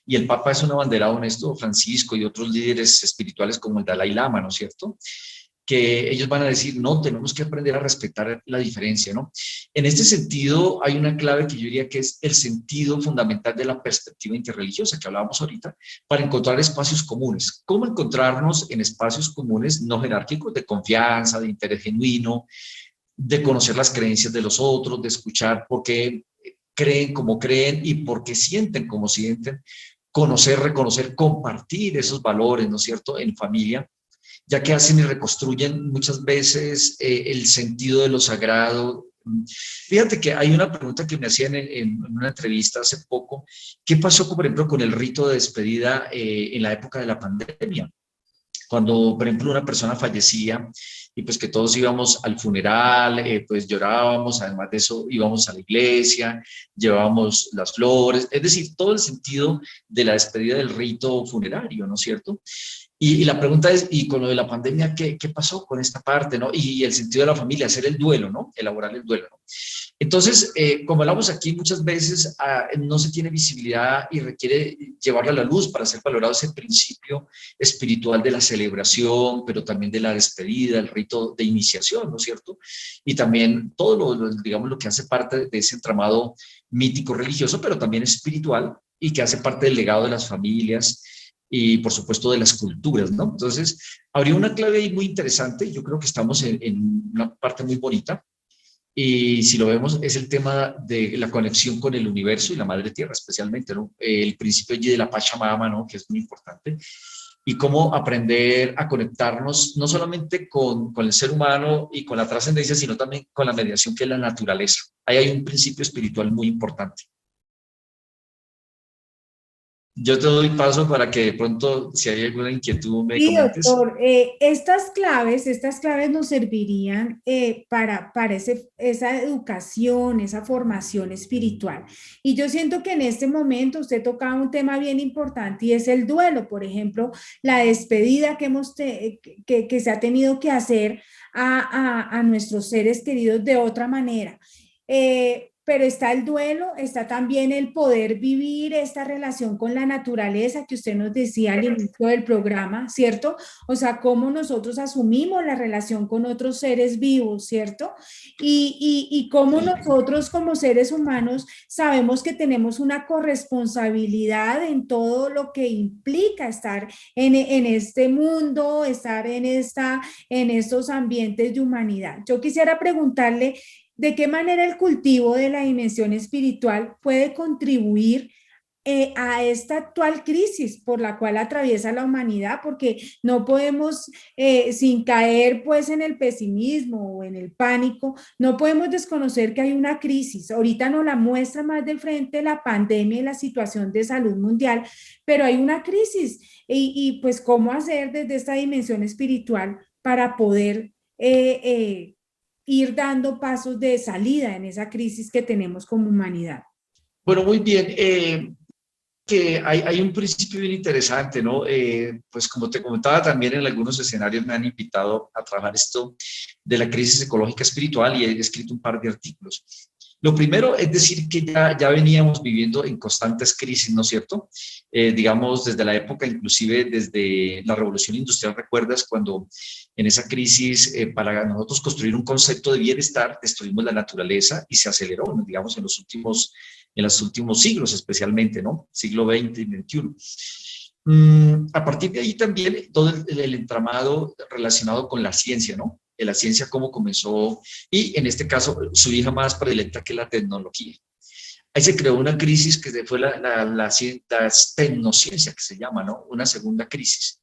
y el Papa es un abanderado en esto, Francisco y otros líderes espirituales como el Dalai Lama, ¿no es cierto? Que ellos van a decir, no, tenemos que aprender a respetar la diferencia, ¿no? En este sentido, hay una clave que yo diría que es el sentido fundamental de la perspectiva interreligiosa que hablábamos ahorita, para encontrar espacios comunes. ¿Cómo encontrarnos en espacios comunes no jerárquicos de confianza, de interés genuino, de conocer las creencias de los otros, de escuchar por qué creen como creen y por qué sienten como sienten, conocer, reconocer, compartir esos valores, ¿no es cierto?, en familia, ya que hacen y reconstruyen muchas veces el sentido de lo sagrado. Fíjate que hay una pregunta que me hacían en una entrevista hace poco, ¿qué pasó, por ejemplo, con el rito de despedida en la época de la pandemia? Cuando, por ejemplo, una persona fallecía y pues que todos íbamos al funeral, pues llorábamos, además de eso íbamos a la iglesia, llevábamos las flores, es decir, todo el sentido de la despedida del rito funerario, ¿no es cierto? Y la pregunta es, y con lo de la pandemia, ¿qué pasó con esta parte, no? Y el sentido de la familia, hacer el duelo, ¿no? Elaborar el duelo, ¿no? Entonces, como hablamos aquí muchas veces, no se tiene visibilidad y requiere llevarla a la luz para ser valorado ese principio espiritual de la celebración, pero también de la despedida, el rito de iniciación, ¿no es cierto? Y también todo digamos, lo que hace parte de ese entramado mítico religioso, pero también espiritual y que hace parte del legado de las familias y por supuesto de las culturas, ¿no? Entonces, habría una clave ahí muy interesante, yo creo que estamos en una parte muy bonita, y si lo vemos es el tema de la conexión con el universo y la madre tierra especialmente, ¿no? El principio allí de la Pachamama, ¿no? Que es muy importante, y cómo aprender a conectarnos no solamente con el ser humano y con la trascendencia, sino también con la mediación que es la naturaleza. Ahí hay un principio espiritual muy importante. Yo te doy paso para que de pronto, si hay alguna inquietud, me Sí, comentes. doctor, estas claves nos servirían para esa educación, esa formación espiritual. Y yo siento que en este momento usted tocaba un tema bien importante y es el duelo, por ejemplo, la despedida que se ha tenido que hacer a nuestros seres queridos de otra manera. pero está el duelo, está también el poder vivir esta relación con la naturaleza que usted nos decía al inicio del programa, ¿cierto? O sea, cómo nosotros asumimos la relación con otros seres vivos, ¿cierto? Y cómo nosotros como seres humanos sabemos que tenemos una corresponsabilidad en todo lo que implica estar en este mundo, estar en estos ambientes de humanidad. Yo quisiera preguntarle, ¿de qué manera el cultivo de la dimensión espiritual puede contribuir a esta actual crisis por la cual atraviesa la humanidad? Porque no podemos, sin caer pues en el pesimismo o en el pánico, no podemos desconocer que hay una crisis. Ahorita nos la muestra más de frente la pandemia y la situación de salud mundial, pero hay una crisis pues cómo hacer desde esta dimensión espiritual para poder ir dando pasos de salida en esa crisis que tenemos como humanidad. Bueno, muy bien. Que hay un principio bien interesante, ¿no? Pues como te comentaba también, en algunos escenarios me han invitado a trabajar esto de la crisis ecológica espiritual y he escrito un par de artículos. Lo primero es decir que ya veníamos viviendo en constantes crisis, ¿no es cierto? Digamos, desde la época, inclusive desde la Revolución Industrial, ¿recuerdas? Cuando en esa crisis, para nosotros construir un concepto de bienestar, destruimos la naturaleza y se aceleró, ¿no? Digamos, en los últimos siglos especialmente, ¿no? Siglo XX y XXI. A partir de ahí también todo el entramado relacionado con la ciencia, ¿no? La ciencia cómo comenzó y en este caso su hija más predilecta que la tecnología. Ahí se creó una crisis que fue la tecnociencia que se llama, ¿no? Una segunda crisis.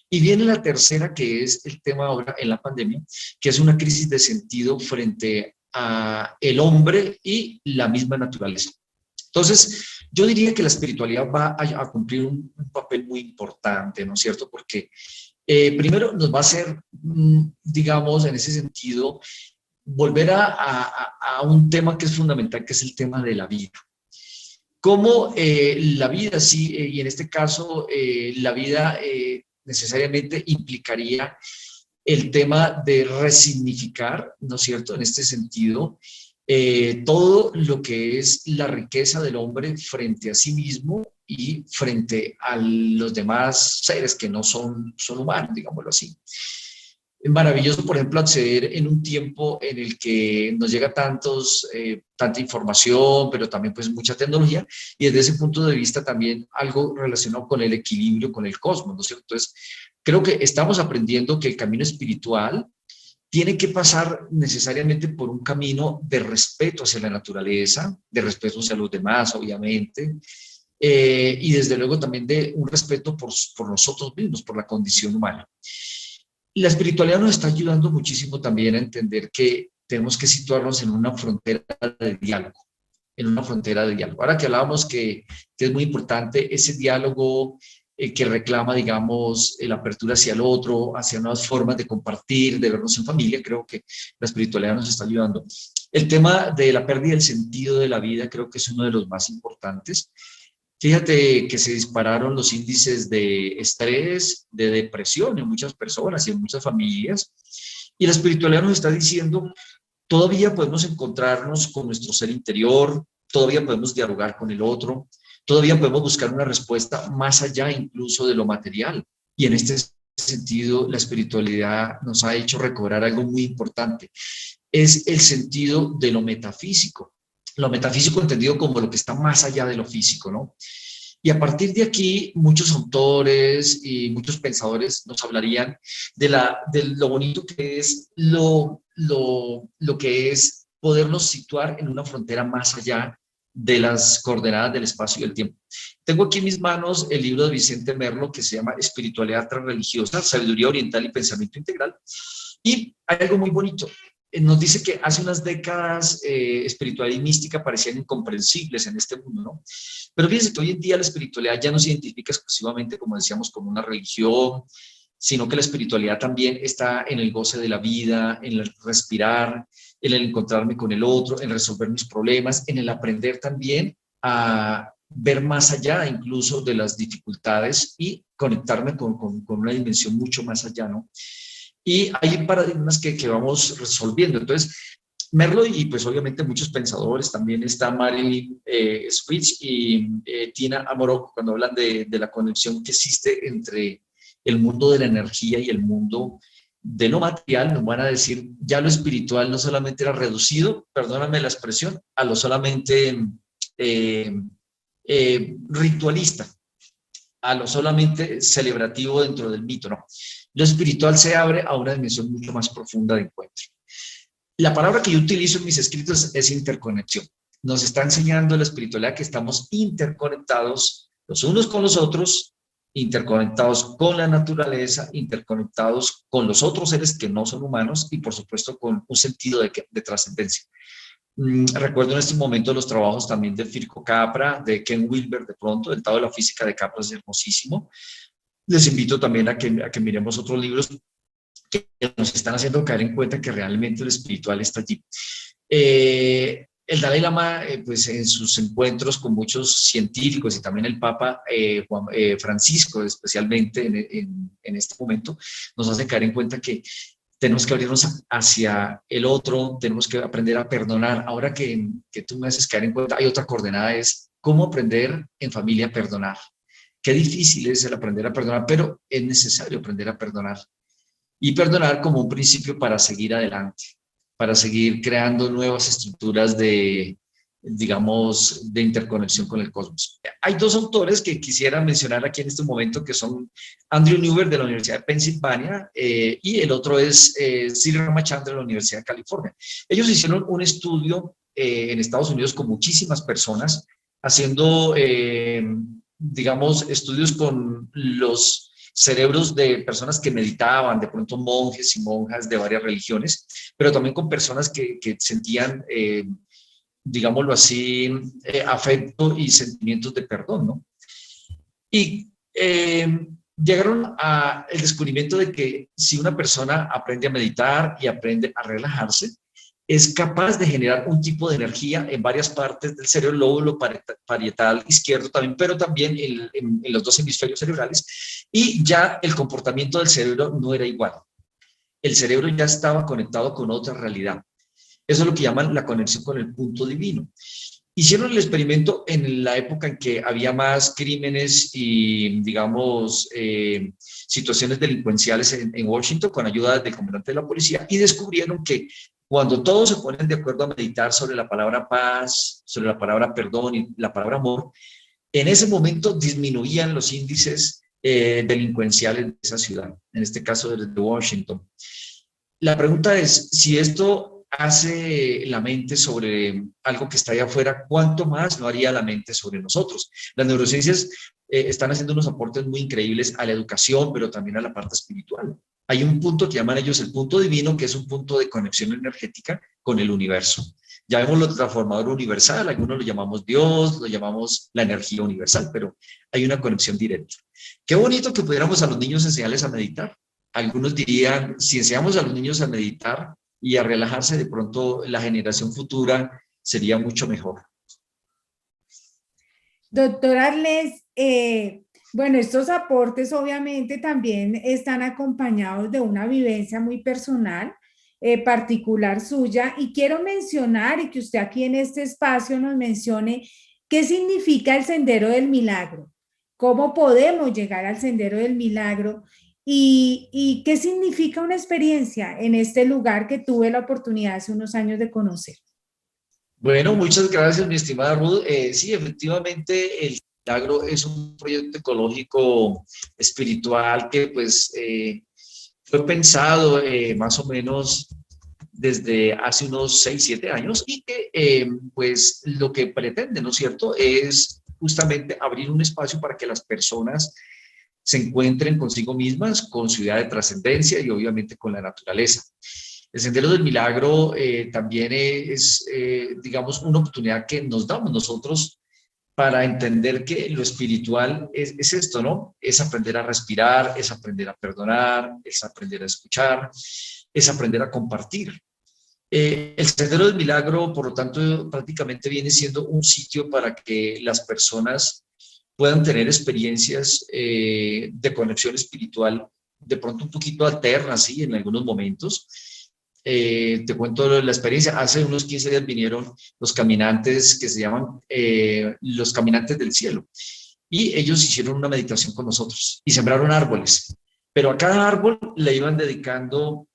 Y viene la tercera, que es el tema ahora en la pandemia, que es una crisis de sentido frente a el hombre y la misma naturaleza. Entonces, yo diría que la espiritualidad va a cumplir un papel muy importante, ¿no es cierto? Porque primero nos va a hacer, digamos, en ese sentido, volver a un tema que es fundamental, que es el tema de la vida. Cómo la vida, sí, y en este caso la vida necesariamente implicaría el tema de resignificar, ¿no es cierto?, en este sentido, todo lo que es la riqueza del hombre frente a sí mismo y frente a los demás seres que no son humanos, digámoslo así. Es maravilloso, por ejemplo, acceder en un tiempo en el que nos llega tanta información, pero también pues mucha tecnología, y desde ese punto de vista también algo relacionado con el equilibrio, con el cosmos, ¿no es cierto? Entonces, creo que estamos aprendiendo que el camino espiritual tiene que pasar necesariamente por un camino de respeto hacia la naturaleza, de respeto hacia los demás, obviamente, y desde luego también de un respeto por nosotros mismos, por la condición humana. La espiritualidad nos está ayudando muchísimo también a entender que tenemos que situarnos en una frontera de diálogo, Ahora que hablábamos que es muy importante ese diálogo que reclama, digamos, la apertura hacia el otro, hacia nuevas formas de compartir, de vernos en familia, creo que la espiritualidad nos está ayudando. El tema de la pérdida del sentido de la vida creo que es uno de los más importantes. Fíjate que se dispararon los índices de estrés, de depresión en muchas personas y en muchas familias. Y la espiritualidad nos está diciendo, todavía podemos encontrarnos con nuestro ser interior, todavía podemos dialogar con el otro, todavía podemos buscar una respuesta más allá incluso de lo material. Y en este sentido, la espiritualidad nos ha hecho recobrar algo muy importante. Es el sentido de lo metafísico. Lo metafísico entendido como lo que está más allá de lo físico, ¿no? Y a partir de aquí, muchos autores y muchos pensadores nos hablarían de lo bonito que es lo que es podernos situar en una frontera más allá de las coordenadas del espacio y el tiempo. Tengo aquí en mis manos el libro de Vicente Merlo que se llama Espiritualidad Transreligiosa, Sabiduría Oriental y Pensamiento Integral. Y hay algo muy bonito. Nos dice que hace unas décadas espiritualidad y mística parecían incomprensibles en este mundo, ¿no? Pero fíjense que hoy en día la espiritualidad ya no se identifica exclusivamente, como decíamos, como una religión, sino que la espiritualidad también está en el goce de la vida, en el respirar, en el encontrarme con el otro, en resolver mis problemas, en el aprender también a ver más allá incluso de las dificultades y conectarme con una dimensión mucho más allá, ¿no? Y hay paradigmas que vamos resolviendo. Entonces, Merlo y pues obviamente muchos pensadores, también está Marilyn Switch y Tina Amorok, cuando hablan de la conexión que existe entre el mundo de la energía y el mundo de lo material, nos van a decir, ya lo espiritual no solamente era reducido, perdóname la expresión, a lo solamente ritualista, a lo solamente celebrativo dentro del mito, no. Lo espiritual se abre a una dimensión mucho más profunda de encuentro. La palabra que yo utilizo en mis escritos es interconexión. Nos está enseñando la espiritualidad que estamos interconectados los unos con los otros, interconectados con la naturaleza, interconectados con los otros seres que no son humanos y por supuesto con un sentido de trascendencia. Recuerdo en este momento los trabajos también de Firko Capra, de Ken Wilber, de pronto, el Tao de la Física de Capra es hermosísimo. Les invito también a que miremos otros libros que nos están haciendo caer en cuenta que realmente lo espiritual está allí. El Dalai Lama, pues en sus encuentros con muchos científicos y también el Papa Francisco, especialmente en este momento, nos hace caer en cuenta que tenemos que abrirnos hacia el otro, tenemos que aprender a perdonar. Ahora que tú me haces caer en cuenta, hay otra coordenada, es cómo aprender en familia a perdonar. Qué difícil es el aprender a perdonar, pero es necesario aprender a perdonar. Y perdonar como un principio para seguir adelante, para seguir creando nuevas estructuras de interconexión con el cosmos. Hay dos autores que quisiera mencionar aquí en este momento, que son Andrew Newber de la Universidad de Pensilvania y el otro es Sri Ramachandra de la Universidad de California. Ellos hicieron un estudio en Estados Unidos con muchísimas personas, haciendo, estudios con los cerebros de personas que meditaban, de pronto monjes y monjas de varias religiones, pero también con personas que sentían, digámoslo así, afecto y sentimientos de perdón, ¿no? Y llegaron al descubrimiento de que si una persona aprende a meditar y aprende a relajarse, es capaz de generar un tipo de energía en varias partes del cerebro, el lóbulo parietal izquierdo también, pero también en los dos hemisferios cerebrales, y ya el comportamiento del cerebro no era igual. El cerebro ya estaba conectado con otra realidad. Eso es lo que llaman la conexión con el punto divino. Hicieron el experimento en la época en que había más crímenes y, situaciones delincuenciales en Washington con ayuda del comandante de la policía, y descubrieron que cuando todos se ponen de acuerdo a meditar sobre la palabra paz, sobre la palabra perdón y la palabra amor, en ese momento disminuían los índices delincuenciales de esa ciudad, en este caso de Washington. La pregunta es, si esto hace la mente sobre algo que está allá afuera, ¿cuánto más lo haría la mente sobre nosotros? Las neurociencias están haciendo unos aportes muy increíbles a la educación, pero también a la parte espiritual. Hay un punto que llaman ellos el punto divino, que es un punto de conexión energética con el universo. Llamémoslo transformador universal, algunos lo llamamos Dios, lo llamamos la energía universal, pero hay una conexión directa. Qué bonito que pudiéramos a los niños enseñarles a meditar. Algunos dirían, si enseñamos a los niños a meditar y a relajarse, de pronto la generación futura sería mucho mejor. Doctor Arles, bueno, estos aportes obviamente también están acompañados de una vivencia muy personal, particular suya, y quiero mencionar y que usted aquí en este espacio nos mencione qué significa el Sendero del Milagro, cómo podemos llegar al Sendero del Milagro y qué significa una experiencia en este lugar que tuve la oportunidad hace unos años de conocer. Bueno, muchas gracias, mi estimada Ruth. Sí, efectivamente, el Milagro es un proyecto ecológico espiritual que pues fue pensado más o menos desde hace unos 6, 7 años y que pues lo que pretende, ¿no es cierto?, es justamente abrir un espacio para que las personas se encuentren consigo mismas, con su idea de trascendencia y obviamente con la naturaleza. El Sendero del Milagro también es, una oportunidad que nos damos nosotros para entender que lo espiritual es esto, ¿no? Es aprender a respirar, es aprender a perdonar, es aprender a escuchar, es aprender a compartir. El Sendero del Milagro, por lo tanto, prácticamente viene siendo un sitio para que las personas puedan tener experiencias de conexión espiritual, de pronto un poquito alternas, ¿sí?, en algunos momentos, te cuento la experiencia. Hace unos 15 días vinieron los caminantes que se llaman los caminantes del cielo. Y ellos hicieron una meditación con nosotros y sembraron árboles. Pero a cada árbol le iban dedicando,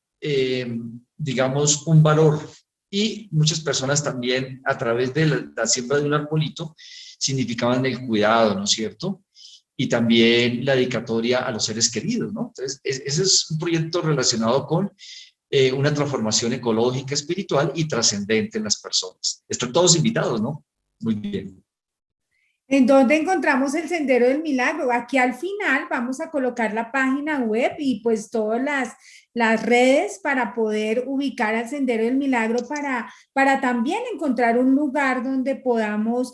digamos, un valor. Y muchas personas también, a través de la siembra de un arbolito, significaban el cuidado, ¿no es cierto? Y también la dedicatoria a los seres queridos, ¿no? Entonces, ese es un proyecto relacionado con una transformación ecológica, espiritual y trascendente en las personas. Están todos invitados, ¿no? Muy bien. ¿En dónde encontramos el Sendero del Milagro? Aquí al final vamos a colocar la página web y pues todas las redes para poder ubicar al Sendero del Milagro para también encontrar un lugar donde podamos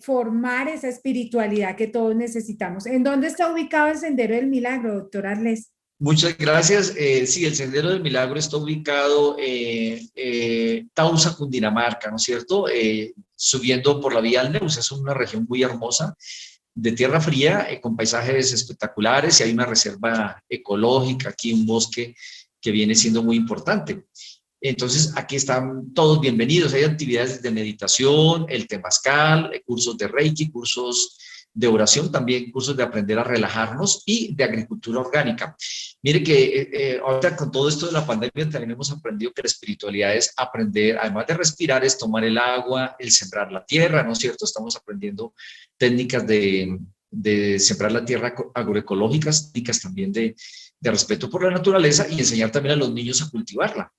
formar esa espiritualidad que todos necesitamos. ¿En dónde está ubicado el Sendero del Milagro, doctora Arles? Muchas gracias. Sí, el Sendero del Milagro está ubicado en Tausa, Cundinamarca, ¿no es cierto? Subiendo por la vía al Neus, es una región muy hermosa, de tierra fría, con paisajes espectaculares, y hay una reserva ecológica, aquí un bosque que viene siendo muy importante. Entonces, aquí están todos bienvenidos. Hay actividades de meditación, el temazcal, cursos de Reiki, cursos de oración, también cursos de aprender a relajarnos y de agricultura orgánica. Mire que ahorita con todo esto de la pandemia también hemos aprendido que la espiritualidad es aprender, además de respirar, es tomar el agua, el sembrar la tierra, ¿no es cierto? Estamos aprendiendo técnicas de sembrar la tierra agroecológicas, técnicas también de respeto por la naturaleza y enseñar también a los niños a cultivarla.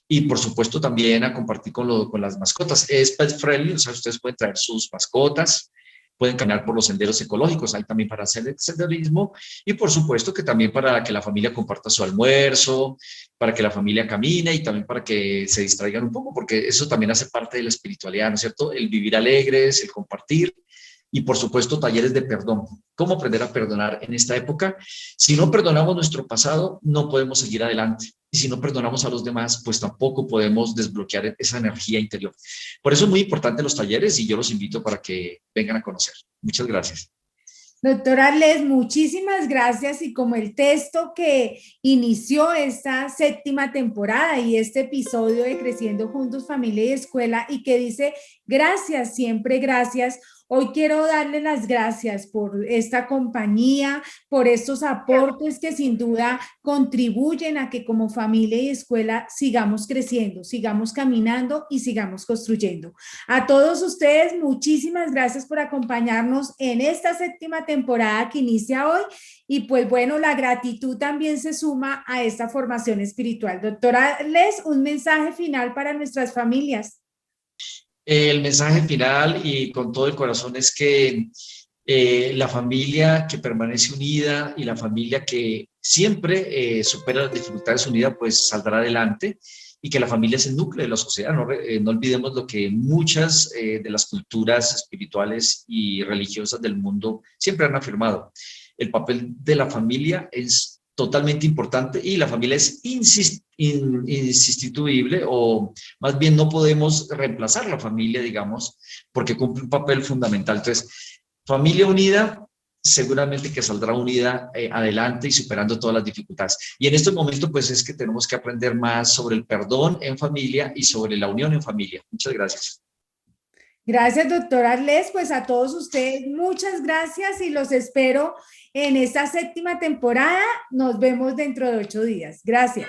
Y por supuesto también a compartir con las mascotas. Es pet friendly, o sea, ustedes pueden traer sus mascotas, pueden caminar por los senderos ecológicos, hay también para hacer el senderismo y por supuesto que también para que la familia comparta su almuerzo, para que la familia camine y también para que se distraigan un poco, porque eso también hace parte de la espiritualidad, ¿no es cierto? El vivir alegres, el compartir y por supuesto talleres de perdón. ¿Cómo aprender a perdonar en esta época? Si no perdonamos nuestro pasado, no podemos seguir adelante. Y si no perdonamos a los demás, pues tampoco podemos desbloquear esa energía interior. Por eso es muy importante los talleres y yo los invito para que vengan a conocer. Muchas gracias. Doctora Arles, muchísimas gracias y como el texto que inició esta 7ª temporada y este episodio de Creciendo Juntos, Familia y Escuela y que dice gracias, siempre gracias. Hoy quiero darle las gracias por esta compañía, por estos aportes que sin duda contribuyen a que como familia y escuela sigamos creciendo, sigamos caminando y sigamos construyendo. A todos ustedes, muchísimas gracias por acompañarnos en esta 7ª temporada que inicia hoy y pues bueno, la gratitud también se suma a esta formación espiritual. Doctora Les, un mensaje final para nuestras familias. El mensaje final y con todo el corazón es que la familia que permanece unida y la familia que siempre supera las dificultades unida, pues saldrá adelante y que la familia es el núcleo de la sociedad. No olvidemos lo que muchas de las culturas espirituales y religiosas del mundo siempre han afirmado. El papel de la familia es totalmente importante y la familia es insustituible o más bien no podemos reemplazar la familia, digamos, porque cumple un papel fundamental. Entonces, familia unida seguramente que saldrá unida adelante y superando todas las dificultades. Y en este momento, pues es que tenemos que aprender más sobre el perdón en familia y sobre la unión en familia. Muchas gracias. Gracias, doctora Arles. Pues a todos ustedes, muchas gracias y los espero en esta 7ª temporada. Nos vemos dentro de 8 días. Gracias.